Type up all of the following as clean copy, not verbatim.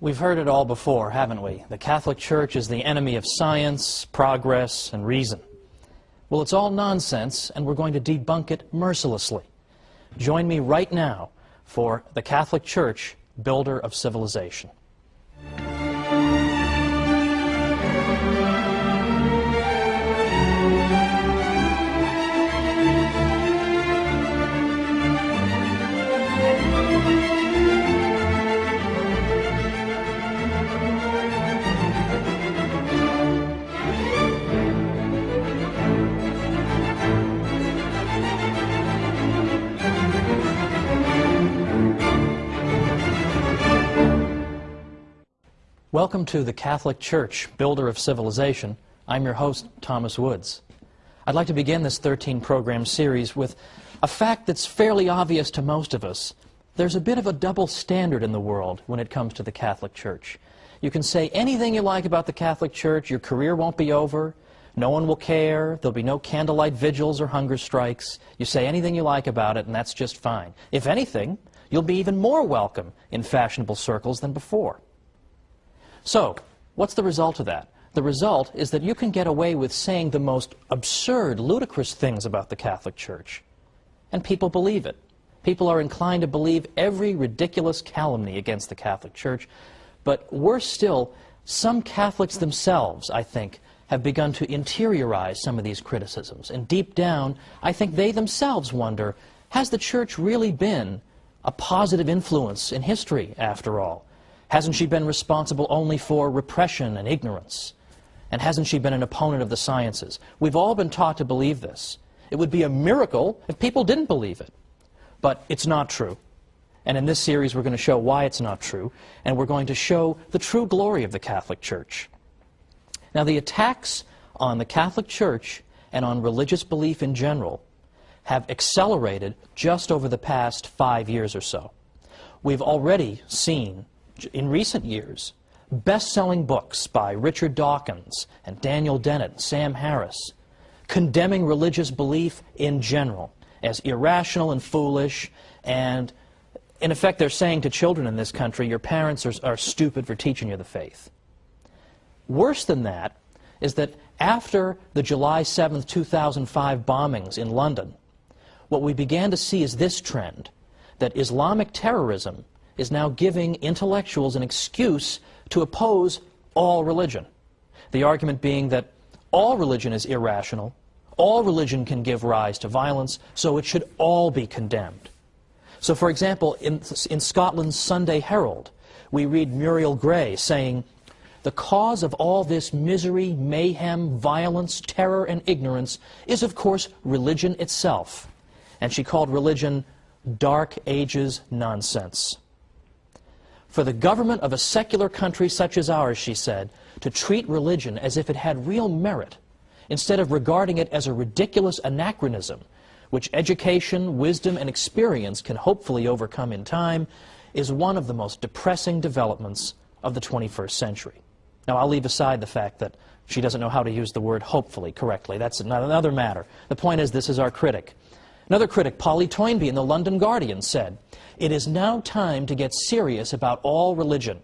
We've heard it all before, haven't we? The Catholic Church is the enemy of science, progress, and reason. Well, it's all nonsense, and we're going to debunk it mercilessly. Join me right now for the Catholic Church, Builder of Civilization. Welcome to the Catholic Church, Builder of Civilization. I'm your host, Thomas Woods. I'd like to begin this 13-program series with a fact that's fairly obvious to most of us. There's a bit of a double standard in the world when it comes to the Catholic Church. You can say anything you like about the Catholic Church, your career won't be over, no one will care, there'll be no candlelight vigils or hunger strikes. You say anything you like about it, and that's just fine. If anything, you'll be even more welcome in fashionable circles than before. So, what's the result of that? The result is that you can get away with saying the most absurd, ludicrous things about the Catholic Church. And people believe it. People are inclined to believe every ridiculous calumny against the Catholic Church. But worse still, some Catholics themselves, I think, have begun to interiorize some of these criticisms. And deep down, I think they themselves wonder, has the Church really been a positive influence in history, after all? Hasn't she been responsible only for repression and ignorance? And hasn't she been an opponent of the sciences? We've all been taught to believe this. It would be a miracle if people didn't believe it. But it's not true. And in this series, we're going to show why it's not true. And we're going to show the true glory of the Catholic Church. Now, the attacks on the Catholic Church and on religious belief in general have accelerated just over the past 5 years or so. We've already seen, in recent years, best-selling books by Richard Dawkins and Daniel Dennett and Sam Harris condemning religious belief in general as irrational and foolish, and in effect they're saying to children in this country, your parents are stupid for teaching you the faith. Worse than that is that after the July 7th, 2005 bombings in London, what we began to see is this trend, that Islamic terrorism is now giving intellectuals an excuse to oppose all religion. The argument being that all religion is irrational, all religion can give rise to violence, so it should all be condemned. So, for example, in Scotland's Sunday Herald, we read Muriel Gray saying, "The cause of all this misery, mayhem, violence, terror, and ignorance is, of course, religion itself." And she called religion Dark Ages nonsense. For the government of a secular country such as ours, she said, to treat religion as if it had real merit, instead of regarding it as a ridiculous anachronism, which education, wisdom, and experience can hopefully overcome in time, is one of the most depressing developments of the 21st century. Now, I'll leave aside the fact that she doesn't know how to use the word hopefully correctly. That's another matter. The point is, this is our critic. Another critic, Polly Toynbee in the London Guardian, said, "It is now time to get serious about all religion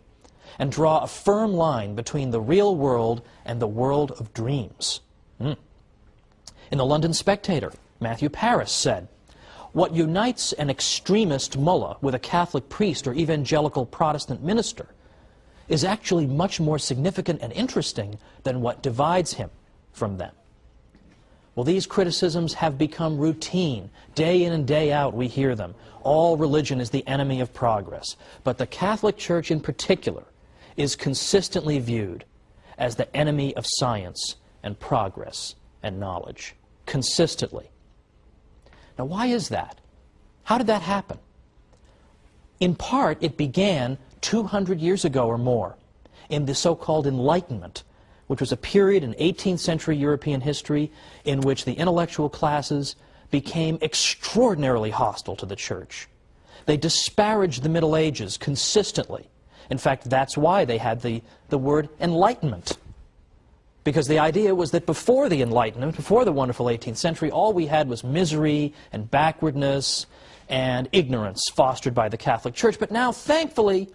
and draw a firm line between the real world and the world of dreams." In the London Spectator, Matthew Paris said, "What unites an extremist mullah with a Catholic priest or evangelical Protestant minister is actually much more significant and interesting than what divides him from them." Well, these criticisms have become routine. Day in and day out we hear them. All religion is the enemy of progress. But the Catholic Church in particular is consistently viewed as the enemy of science and progress and knowledge. Consistently. Now, why is that? How did that happen? In part, it began 200 years ago or more in the so-called Enlightenment, which was a period in 18th century European history in which the intellectual classes became extraordinarily hostile to the Church. They disparaged the Middle Ages consistently. In fact, that's why they had the word Enlightenment. Because the idea was that before the Enlightenment, before the wonderful 18th century, all we had was misery and backwardness and ignorance fostered by the Catholic Church. But now, thankfully,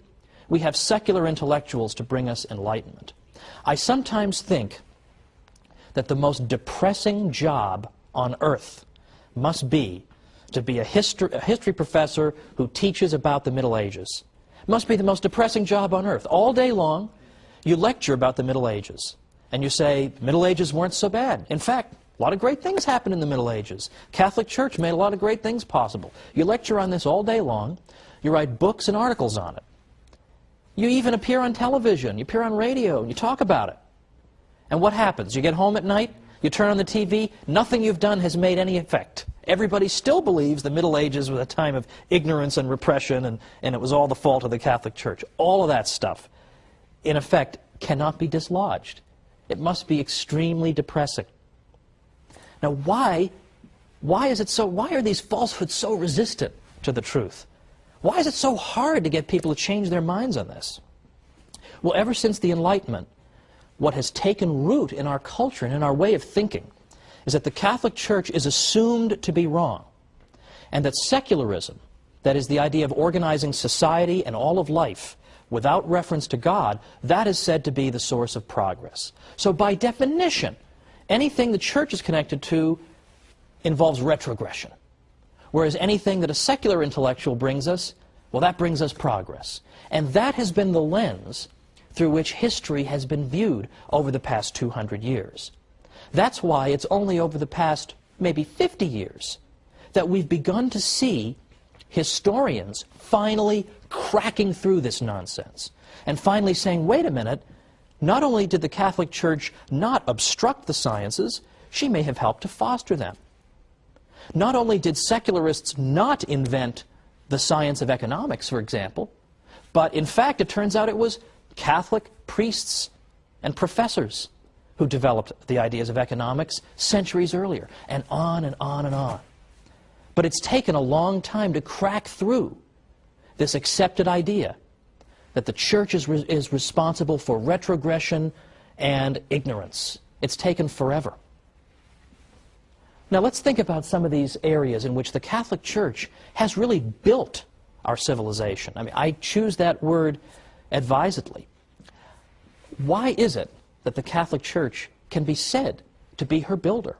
We have secular intellectuals to bring us enlightenment. I sometimes think that the most depressing job on earth must be to be a history professor who teaches about the Middle Ages. Must be the most depressing job on earth. All day long, you lecture about the Middle Ages. And you say, the Middle Ages weren't so bad. In fact, a lot of great things happened in the Middle Ages. Catholic Church made a lot of great things possible. You lecture on this all day long. You write books and articles on it. You even appear on television. You appear on radio, and you talk about it. And what happens? You get home at night, you turn on the TV, nothing you've done has made any effect. Everybody still believes the Middle Ages was a time of ignorance and repression, and it was all the fault of the Catholic Church. All of that stuff, in effect, cannot be dislodged. It must be extremely depressing. Now, why are these falsehoods so resistant to the truth? Why is it so hard to get people to change their minds on this? Well, ever since the Enlightenment, what has taken root in our culture and in our way of thinking is that the Catholic Church is assumed to be wrong, and that secularism, that is the idea of organizing society and all of life without reference to God, that is said to be the source of progress. So by definition, anything the Church is connected to involves retrogression. Whereas anything that a secular intellectual brings us, well, that brings us progress. And that has been the lens through which history has been viewed over the past 200 years. That's why it's only over the past maybe 50 years that we've begun to see historians finally cracking through this nonsense and finally saying, wait a minute, not only did the Catholic Church not obstruct the sciences, she may have helped to foster them. Not only did secularists not invent the science of economics, for example, but in fact it turns out it was Catholic priests and professors who developed the ideas of economics centuries earlier, and on and on and on. But it's taken a long time to crack through this accepted idea that the Church is responsible for retrogression and ignorance. It's taken forever. Now let's think about some of these areas in which the Catholic Church has really built our civilization. I mean, I choose that word advisedly. Why is it that the Catholic Church can be said to be her builder?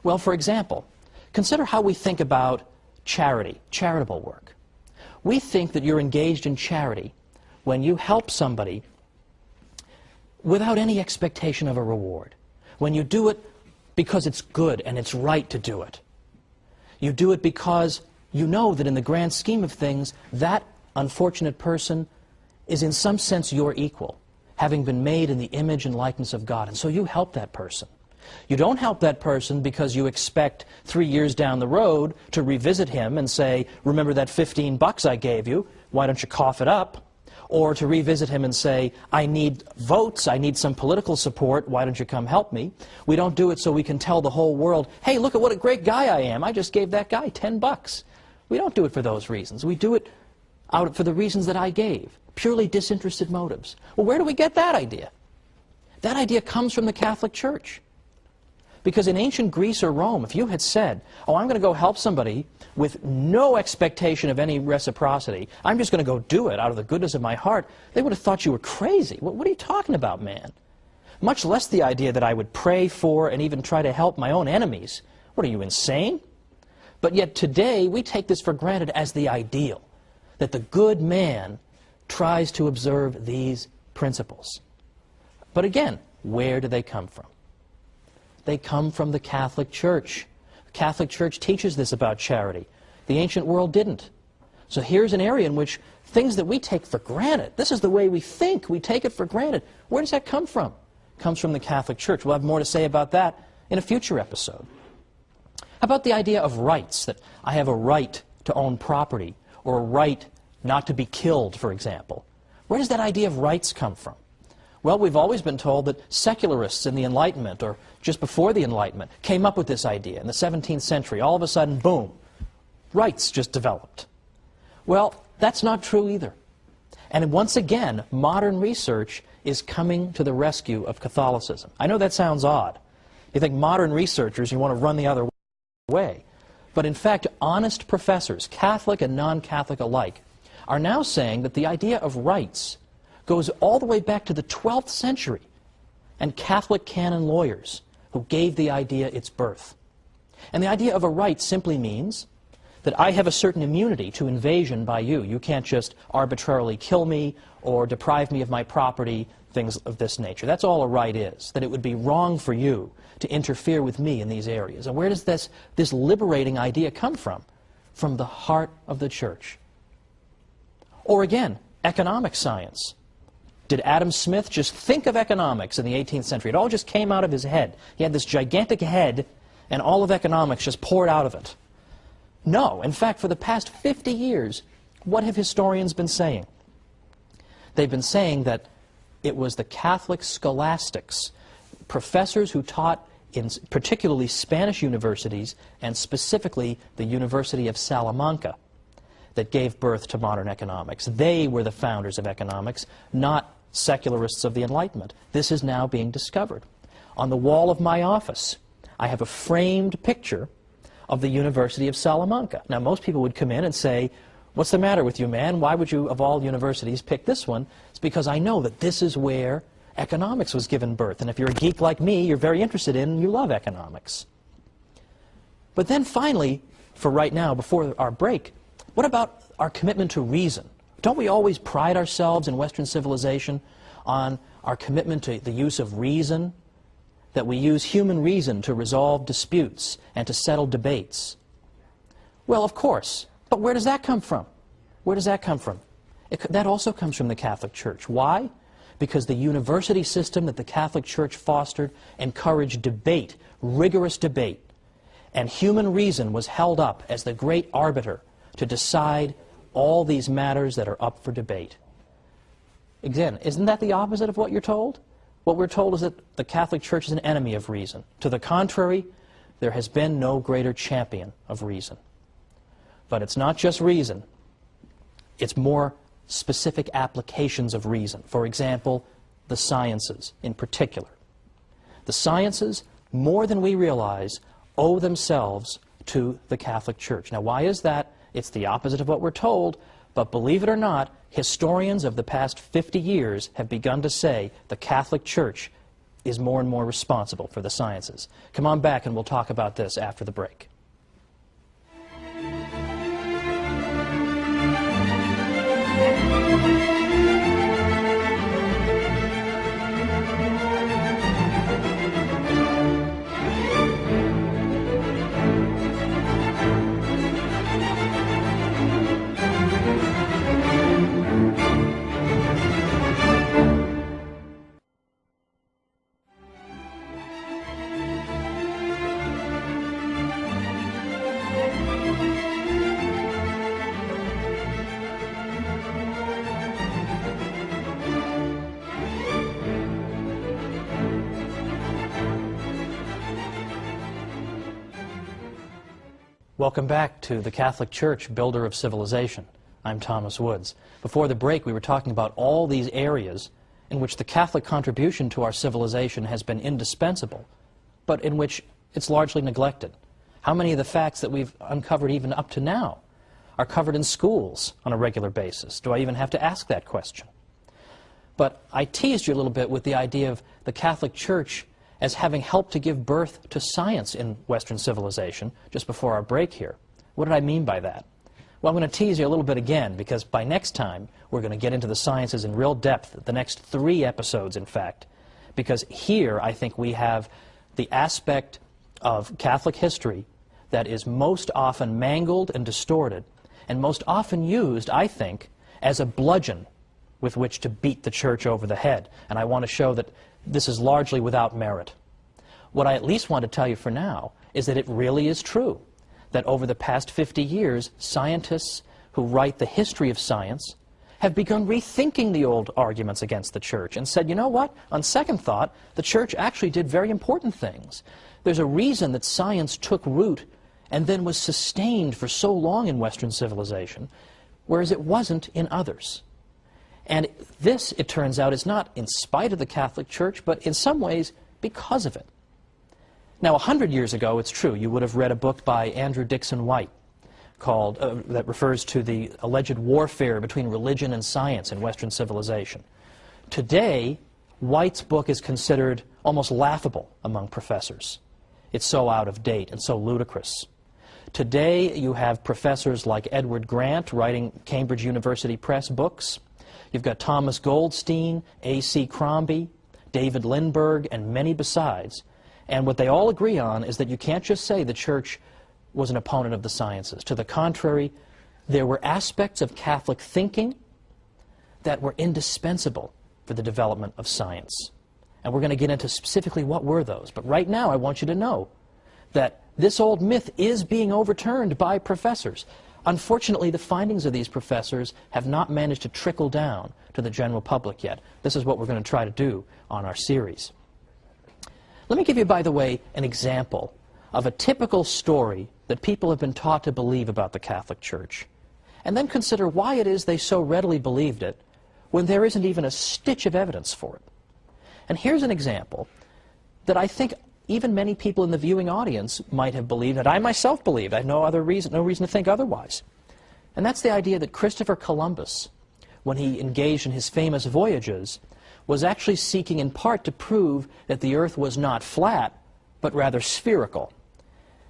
Well, for example, consider how we think about charity, charitable work. We think that you're engaged in charity when you help somebody without any expectation of a reward. When you do it because it's good and it's right to do it. You do it because you know that in the grand scheme of things, that unfortunate person is in some sense your equal, having been made in the image and likeness of God. And so you help that person. You don't help that person because you expect 3 years down the road to revisit him and say, remember that $15 I gave you, why don't you cough it up? Or to revisit him and say, I need votes, I need some political support, why don't you come help me? We don't do it so we can tell the whole world, hey, look at what a great guy I am, I just gave that guy $10. We don't do it for those reasons. We do it for the reasons that I gave, purely disinterested motives. Well, where do we get that idea? That idea comes from the Catholic Church. Because in ancient Greece or Rome, if you had said, oh, I'm going to go help somebody with no expectation of any reciprocity, I'm just going to go do it out of the goodness of my heart, they would have thought you were crazy. What are you talking about, man? Much less the idea that I would pray for and even try to help my own enemies. What are you, insane? But yet today, we take this for granted as the ideal, that the good man tries to observe these principles. But again, where do they come from? They come from the Catholic Church. The Catholic Church teaches this about charity. The ancient world didn't. So here's an area in which things that we take for granted, this is the way we think, we take it for granted. Where does that come from? It comes from the Catholic Church. We'll have more to say about that in a future episode. How about the idea of rights, that I have a right to own property, or a right not to be killed, for example? Where does that idea of rights come from? Well, we've always been told that secularists in the Enlightenment, or just before the Enlightenment, came up with this idea. In the 17th century, all of a sudden, boom, rights just developed. Well, that's not true either. And once again, modern research is coming to the rescue of Catholicism. I know that sounds odd. You think modern researchers, you want to run the other way. But in fact, honest professors, Catholic and non-Catholic alike, are now saying that the idea of rights goes all the way back to the 12th century and Catholic canon lawyers who gave the idea its birth. And the idea of a right simply means that I have a certain immunity to invasion by you. You can't just arbitrarily kill me or deprive me of my property, things of this nature. That's all a right is, that it would be wrong for you to interfere with me in these areas. And where does this liberating idea come from? From the heart of the Church. Or again, economic science. Did Adam Smith just think of economics in the 18th century? It all just came out of his head. He had this gigantic head, and all of economics just poured out of it. No. In fact, for the past 50 years, what have historians been saying? They've been saying that it was the Catholic scholastics, professors who taught in particularly Spanish universities, and specifically the University of Salamanca, that gave birth to modern economics. They were the founders of economics, not secularists of the Enlightenment. This is now being discovered. On the wall of my office, I have a framed picture of the University of Salamanca. Now, most people would come in and say, "What's the matter with you, man? Why would you, of all universities, pick this one?" It's because I know that this is where economics was given birth. And if you're a geek like me, you're very interested in and you love economics. But then finally, for right now, before our break, what about our commitment to reason? Don't we always pride ourselves in Western civilization on our commitment to the use of reason? That we use human reason to resolve disputes and to settle debates? Well, of course. But where does that come from? Where does that come from? That also comes from the Catholic Church. Why? Because the university system that the Catholic Church fostered encouraged debate, rigorous debate. And human reason was held up as the great arbiter to decide all these matters that are up for debate. Again, isn't that the opposite of what you're told? What we're told is that the Catholic Church is an enemy of reason. To the contrary, there has been no greater champion of reason. But it's not just reason. It's more specific applications of reason. For example, the sciences in particular. The sciences, more than we realize, owe themselves to the Catholic Church. Now, why is that? It's the opposite of what we're told, but believe it or not, historians of the past 50 years have begun to say the Catholic Church is more and more responsible for the sciences. Come on back and we'll talk about this after the break. Welcome back to the Catholic Church, Builder of Civilization. I'm Thomas Woods. Before the break, we were talking about all these areas in which the Catholic contribution to our civilization has been indispensable, but in which it's largely neglected. How many of the facts that we've uncovered even up to now are covered in schools on a regular basis? Do I even have to ask that question? But I teased you a little bit with the idea of the Catholic Church as having helped to give birth to science in Western civilization just before our break here. What did I mean by that? Well, I'm going to tease you a little bit again, because by next time we're going to get into the sciences in real depth, the next 3 episodes, in fact, because here I think we have the aspect of Catholic history that is most often mangled and distorted, and most often used, I think, as a bludgeon with which to beat the Church over the head. And I want to show that this is largely without merit. What I at least want to tell you for now is that it really is true that over the past 50 years, scientists who write the history of science have begun rethinking the old arguments against the Church and said, you know what, on second thought, the Church actually did very important things. There's a reason that science took root and then was sustained for so long in Western civilization, whereas it wasn't in others. And this, it turns out, is not in spite of the Catholic Church, but in some ways because of it. Now, 100 years ago, it's true, you would have read a book by Andrew Dixon White called, that refers to the alleged warfare between religion and science in Western civilization. Today, White's book is considered almost laughable among professors. It's so out of date and so ludicrous. Today, you have professors like Edward Grant writing Cambridge University Press books. You've got Thomas Goldstein, A.C. Crombie, David Lindbergh, and many besides. And what they all agree on is that you can't just say the Church was an opponent of the sciences. To the contrary, there were aspects of Catholic thinking that were indispensable for the development of science. And we're going to get into specifically what were those. But right now, I want you to know that this old myth is being overturned by professors. Unfortunately, the findings of these professors have not managed to trickle down to the general public yet. This is what we're going to try to do on our series. Let me give you, by the way, an example of a typical story that people have been taught to believe about the Catholic Church, and then consider why it is they so readily believed it when there isn't even a stitch of evidence for it. And here's an example that I think even many people in the viewing audience might have believed, that I myself believed. I have no reason to think otherwise. And that's the idea that Christopher Columbus, when he engaged in his famous voyages, was actually seeking in part to prove that the Earth was not flat, but rather spherical.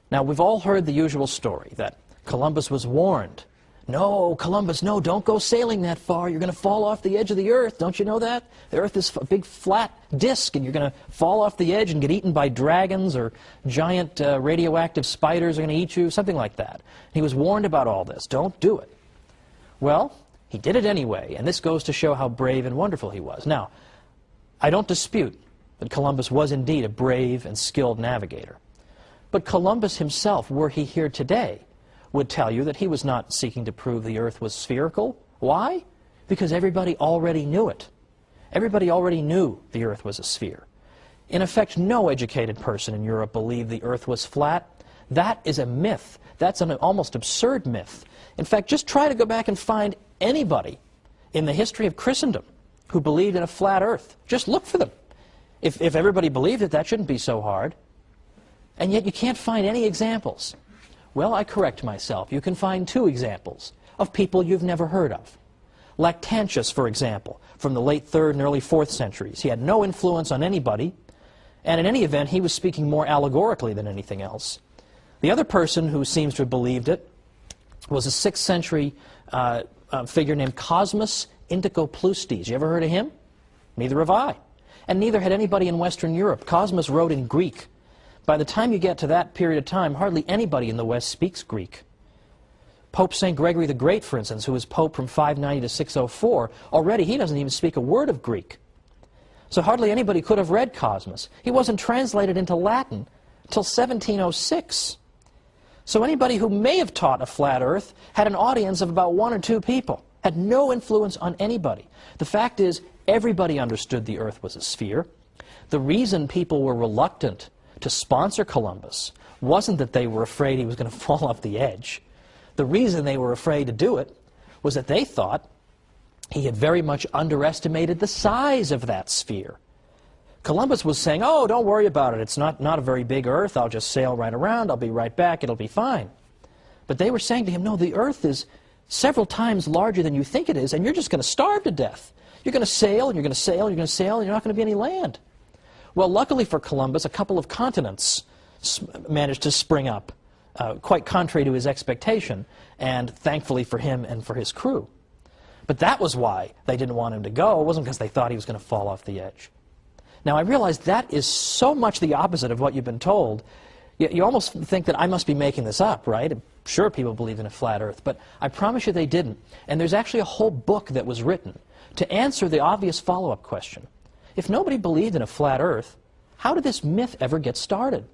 Now, we've all heard the usual story, that Columbus was warned. No, Columbus, no, don't go sailing that far. You're going to fall off the edge of the Earth. Don't you know that? The Earth is a big flat disk, and you're going to fall off the edge and get eaten by dragons, or giant radioactive spiders are going to eat you, something like that. He was warned about all this. Don't do it. Well, he did it anyway, and this goes to show how brave and wonderful he was. Now, I don't dispute that Columbus was indeed a brave and skilled navigator. But Columbus himself, were he here today, would tell you that he was not seeking to prove the Earth was spherical. Why? Because everybody already knew it. Everybody already knew the Earth was a sphere. In effect, no educated person in Europe believed the Earth was flat. That is a myth. That's an almost absurd myth. In fact, just try to go back and find anybody in the history of Christendom who believed in a flat Earth. Just look for them. If everybody believed it, that shouldn't be so hard. And yet you can't find any examples. Well, I correct myself. You can find two examples of people you've never heard of. Lactantius, for example, from the late 3rd and early 4th centuries. He had no influence on anybody, and in any event, he was speaking more allegorically than anything else. The other person who seems to have believed it was a 6th century figure named Cosmas Indicopleustes. You ever heard of him? Neither have I. And neither had anybody in Western Europe. Cosmas wrote in Greek. By the time you get to that period of time, hardly anybody in the West speaks Greek. Pope St. Gregory the Great, for instance, who was Pope from 590 to 604, already he doesn't even speak a word of Greek. So hardly anybody could have read Cosmas. He wasn't translated into Latin until 1706. So anybody who may have taught a flat Earth had an audience of about 1 or 2 people, had no influence on anybody. The fact is, everybody understood the Earth was a sphere. The reason people were reluctant to sponsor Columbus wasn't that they were afraid he was going to fall off the edge. The reason they were afraid to do it was that they thought he had very much underestimated the size of that sphere. Columbus was saying, oh, don't worry about it. It's not a very big Earth. I'll just sail right around. I'll be right back. It'll be fine. But they were saying to him, no, the Earth is several times larger than you think it is, and you're just going to starve to death. You're going to sail, and you're going to sail, and you're going to sail, and you're not going to be any land. Well, luckily for Columbus, a couple of continents managed to spring up, quite contrary to his expectation, and thankfully for him and for his crew. But that was why they didn't want him to go. It wasn't because they thought he was going to fall off the edge. Now, I realize that is so much the opposite of what you've been told. You almost think that I must be making this up, right? Sure, people believe in a flat Earth, but I promise you they didn't. And there's actually a whole book that was written to answer the obvious follow-up question. If nobody believed in a flat Earth, how did this myth ever get started?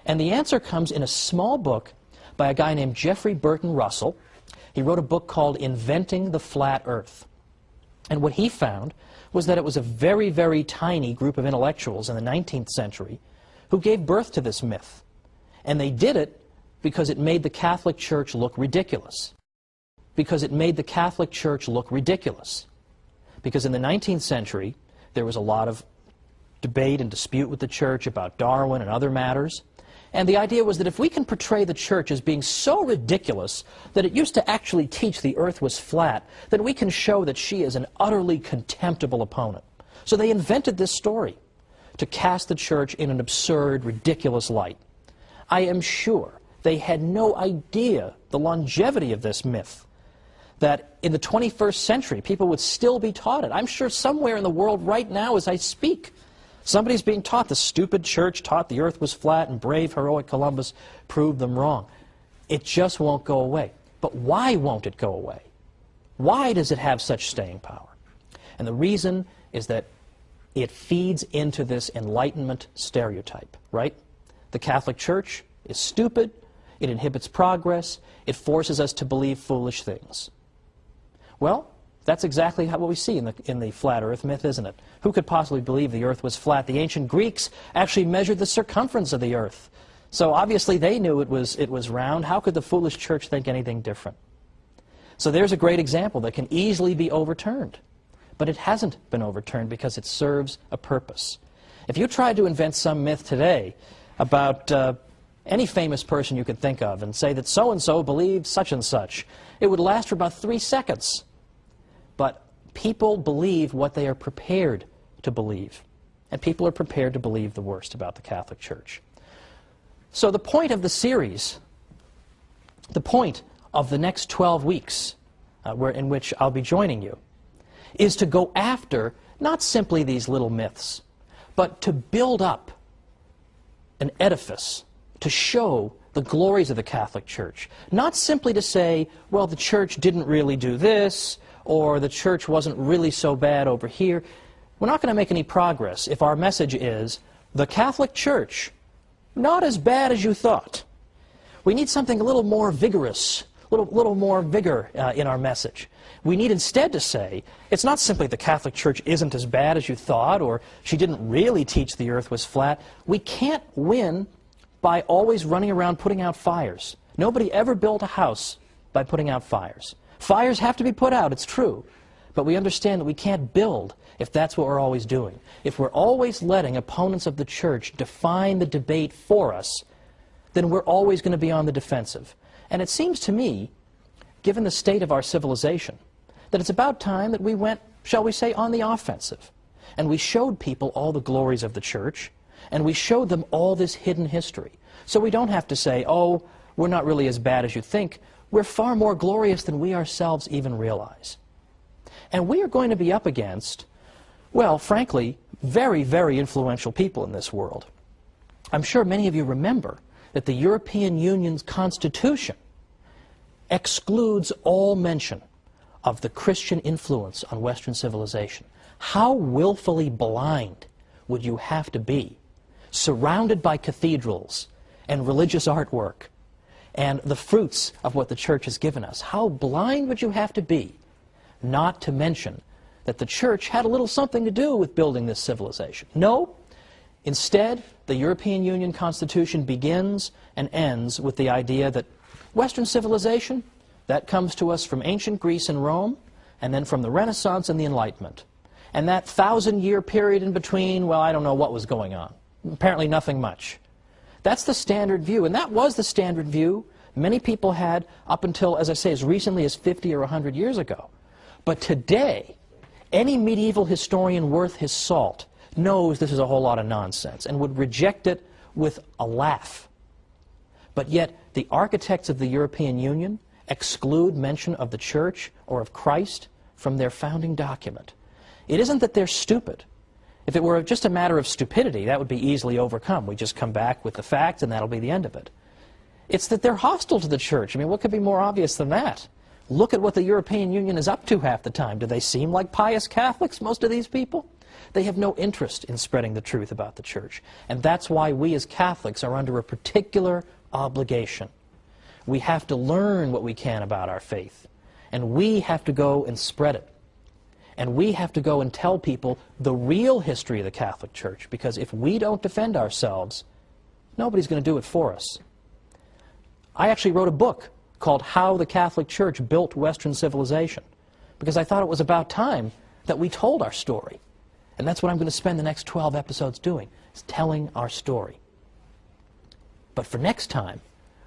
And the answer comes in a small book by a guy named Jeffrey Burton Russell. He wrote a book called Inventing the Flat Earth. And what he found was that it was a very, very tiny group of intellectuals in the 19th century who gave birth to this myth. And they did it because it made the Catholic Church look ridiculous. Because it made the Catholic Church look ridiculous. Because in the 19th century, there was a lot of debate and dispute with the Church about Darwin and other matters. And the idea was that if we can portray the church as being so ridiculous that it used to actually teach the earth was flat, then we can show that she is an utterly contemptible opponent. So they invented this story to cast the church in an absurd, ridiculous light. I am sure they had no idea the longevity of this myth, that in the 21st century people would still be taught it. I'm sure somewhere in the world right now as I speak, somebody's being taught the stupid church taught the earth was flat and brave, heroic Columbus proved them wrong. It just won't go away. But why won't it go away? Why does it have such staying power? And the reason is that it feeds into this Enlightenment stereotype, right? The Catholic Church is stupid, it inhibits progress, it forces us to believe foolish things. Well, that's exactly what we see in the flat earth myth, isn't it? Who could possibly believe the earth was flat? The ancient Greeks actually measured the circumference of the earth. So obviously they knew it was round. How could the foolish church think anything different? So there's a great example that can easily be overturned. But it hasn't been overturned because it serves a purpose. If you tried to invent some myth today about any famous person you could think of and say that so-and-so believed such and such, it would last for about 3 seconds. But people believe what they are prepared to believe. And people are prepared to believe the worst about the Catholic Church. So the point of the series, the point of the next 12 weeks in which I'll be joining you, is to go after not simply these little myths, but to build up an edifice to show the glories of the Catholic Church. Not simply to say, well, the church didn't really do this, or the church wasn't really so bad over here. We're not going to make any progress if our message is, the Catholic Church, not as bad as you thought. We need something a little more vigorous, a little more vigor in our message. We need instead to say, it's not simply the Catholic Church isn't as bad as you thought, or she didn't really teach the earth was flat. We can't win by always running around putting out fires. Nobody ever built a house by putting out fires. Fires have to be put out, it's true. But we understand that we can't build if that's what we're always doing. If we're always letting opponents of the church define the debate for us, then we're always going to be on the defensive. And it seems to me, given the state of our civilization, that it's about time that we went, shall we say, on the offensive. And we showed people all the glories of the church, and we showed them all this hidden history. So we don't have to say, oh, we're not really as bad as you think. We're far more glorious than we ourselves even realize. And we are going to be up against, well, frankly, very, very influential people in this world. I'm sure many of you remember that the European Union's Constitution excludes all mention of the Christian influence on Western civilization. How willfully blind would you have to be, surrounded by cathedrals and religious artwork and the fruits of what the church has given us? How blind would you have to be not to mention that the church had a little something to do with building this civilization? No. Instead, the European Union Constitution begins and ends with the idea that Western civilization, that comes to us from ancient Greece and Rome, and then from the Renaissance and the Enlightenment. And that 1,000-year period in between, well, I don't know what was going on. Apparently nothing much. That's the standard view, and that was the standard view many people had up until, as I say, as recently as 50 or 100 years ago. But today, any medieval historian worth his salt knows this is a whole lot of nonsense and would reject it with a laugh. But yet, the architects of the European Union exclude mention of the church or of Christ from their founding document. It isn't that they're stupid. If it were just a matter of stupidity, that would be easily overcome. We just come back with the facts and that'll be the end of it. It's that they're hostile to the church. I mean, what could be more obvious than that? Look at what the European Union is up to half the time. Do they seem like pious Catholics, most of these people? They have no interest in spreading the truth about the church. And that's why we as Catholics are under a particular obligation. We have to learn what we can about our faith. And we have to go and spread it. And we have to go and tell people the real history of the Catholic Church, because if we don't defend ourselves, nobody's going to do it for us. I actually wrote a book called How the Catholic Church Built Western Civilization, because I thought it was about time that we told our story. And that's what I'm going to spend the next 12 episodes doing, is telling our story. But for next time,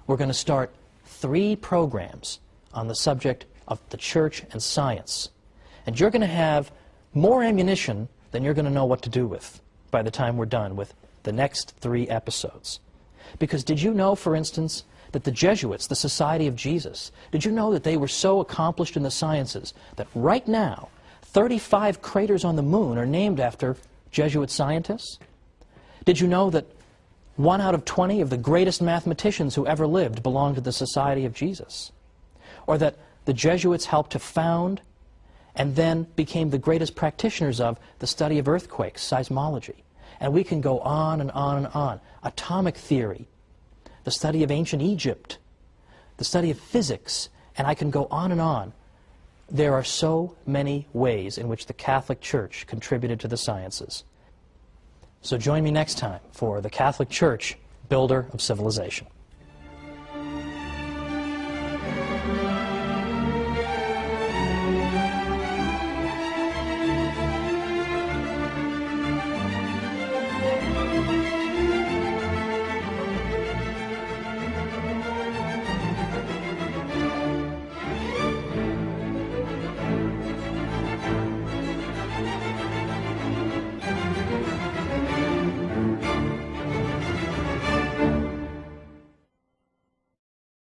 we're going to start 3 programs on the subject of the church and science. And you're going to have more ammunition than you're going to know what to do with by the time we're done with the next 3 episodes. Because did you know, for instance, that the Jesuits, the Society of Jesus, did you know that they were so accomplished in the sciences that right now 35 craters on the moon are named after Jesuit scientists? Did you know that 1 out of 20 of the greatest mathematicians who ever lived belonged to the Society of Jesus? Or that the Jesuits helped to found and then became the greatest practitioners of the study of earthquakes, seismology. And we can go on and on and on. Atomic theory, the study of ancient Egypt, the study of physics, and I can go on and on. There are so many ways in which the Catholic Church contributed to the sciences. So join me next time for the Catholic Church, Builder of Civilization.